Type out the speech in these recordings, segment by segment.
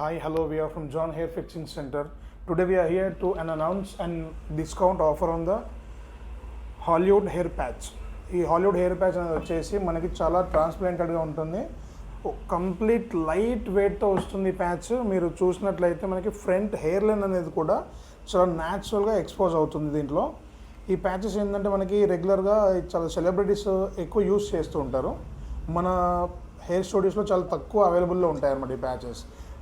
Hi, hello, we are from John Hair Fixing Center. Today we are here to announce an discount offer on the Hollywood hair patch. ఈ Hollywood hair patch అనేది వచ్చేసి మనకి చాలా ట్రాన్స్పరెంటెడ్గా ఉంటుంది, complete light వెయిట్తో వస్తుంది. Patch మీరు చూసినట్లయితే మనకి ఫ్రంట్ హెయిర్ లైన్ అనేది కూడా చాలా న్యాచురల్గా ఎక్స్పోజ్ అవుతుంది దీంట్లో. ఈ ప్యాచెస్ ఏంటంటే మనకి రెగ్యులర్గా చాలా సెలబ్రిటీస్ ఎక్కువ యూస్ చేస్తూ ఉంటారు. మన హెయిర్ స్టూడియోస్లో చాలా తక్కువ అవైలబుల్లో ఉంటాయి అన్నమాట ఈ ప్యాచెస్.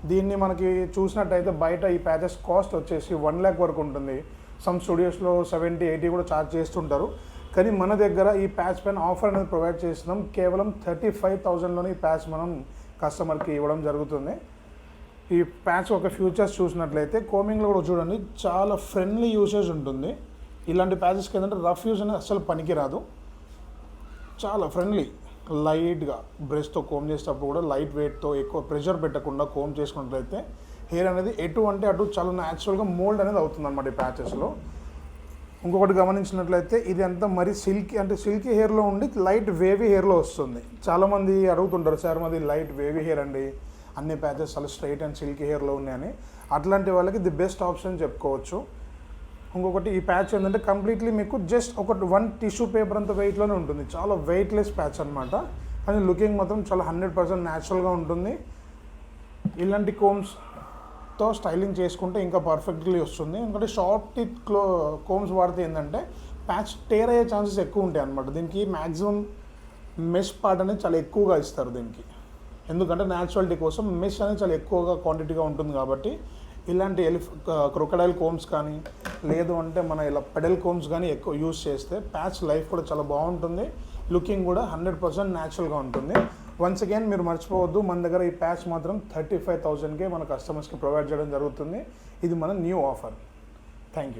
దీన్ని మనకి చూసినట్టయితే బయట ఈ ప్యాచెస్ కాస్ట్ వచ్చేసి 1 lakh వరకు ఉంటుంది. సమ్ స్టూడియోస్లో 70-80 కూడా ఛార్జ్ చేస్తుంటారు. కానీ మన దగ్గర ఈ ప్యాచ్ పైన ఆఫర్ అనేది ప్రొవైడ్ చేస్తున్నాం. కేవలం 35,000లోనే ఈ ప్యాచ్ మనం కస్టమర్కి ఇవ్వడం జరుగుతుంది. ఈ ప్యాచ్ ఒక ఫ్యూచర్స్ చూసినట్లయితే కోమింగ్లో కూడా చూడండి, చాలా ఫ్రెండ్లీ యూసేజ్ ఉంటుంది. ఇలాంటి ప్యాచెస్కి ఏంటంటే రఫ్ యూజ్ అనేది అస్సలు పనికిరాదు. చాలా ఫ్రెండ్లీ, లైట్గా బ్రష్తో కోమ్ చేసేటప్పుడు కూడా లైట్ వెయిట్తో ఎక్కువ ప్రెషర్ పెట్టకుండా కోమ్ చేసుకున్నట్లయితే హెయిర్ అనేది ఎటు అంటే అటు చాలా న్యాచురల్గా మోల్డ్ అనేది అవుతుంది అన్నమాట ఈ ప్యాచెస్లో. ఇంకొకటి గమనించినట్లయితే ఇది అంతా మరి సిల్కీ హెయిర్లో ఉండి లైట్ వేవీ హెయిర్లో వస్తుంది. చాలామంది అడుగుతుంటారు, సార్ మాది లైట్ వేవీ హెయిర్ అండి, అన్ని ప్యాచెస్ చాలా స్ట్రైట్ అండ్ సిల్కీ హెయిర్లో ఉన్నాయని. అట్లాంటి వాళ్ళకి ది బెస్ట్ ఆప్షన్ చెప్పుకోవచ్చు. ఇంకొకటి ఈ ప్యాచ్ ఏంటంటే కంప్లీట్లీ మీకు జస్ట్ ఒక 1 టిష్యూ పేపర్ అంత వెయిట్లోనే ఉంటుంది. చాలా వెయిట్లెస్ ప్యాచ్ అనమాట. కానీ లుకింగ్ మాత్రం చాలా 100% న్యాచురల్గా ఉంటుంది. ఇలాంటి కోమ్స్తో స్టైలింగ్ చేసుకుంటే ఇంకా పర్ఫెక్ట్లీ వస్తుంది. ఎందుకంటే షార్ట్ టిప్ కోమ్స్ వాడితే ఏంటంటే ప్యాచ్ టేర్ అయ్యే ఛాన్సెస్ ఎక్కువ ఉంటాయి అనమాట. దీనికి మ్యాక్సిమం మెష్ పార్ట్ అనేది చాలా ఎక్కువగా ఇస్తారు దీనికి. ఎందుకంటే న్యాచురాలిటీ కోసం మెష్ అనేది చాలా ఎక్కువగా క్వాంటిటీగా ఉంటుంది. కాబట్టి ఇలాంటి క్రొకడైల్ కోమ్స్ కానీ లేదు అంటే మన ఇలా పెడల్ కోమ్స్ కానీ ఎక్కువ యూస్ చేస్తే ప్యాచ్ లైఫ్ కూడా చాలా బాగుంటుంది. లుకింగ్ కూడా 100% న్యాచురల్గా ఉంటుంది. వన్స్ అగైన్ మీరు మర్చిపోవద్దు, మన దగ్గర ఈ ప్యాచ్ మాత్రం 35,000కే మన కస్టమర్స్కి ప్రొవైడ్ చేయడం జరుగుతుంది. ఇది మన న్యూ ఆఫర్. Thank you.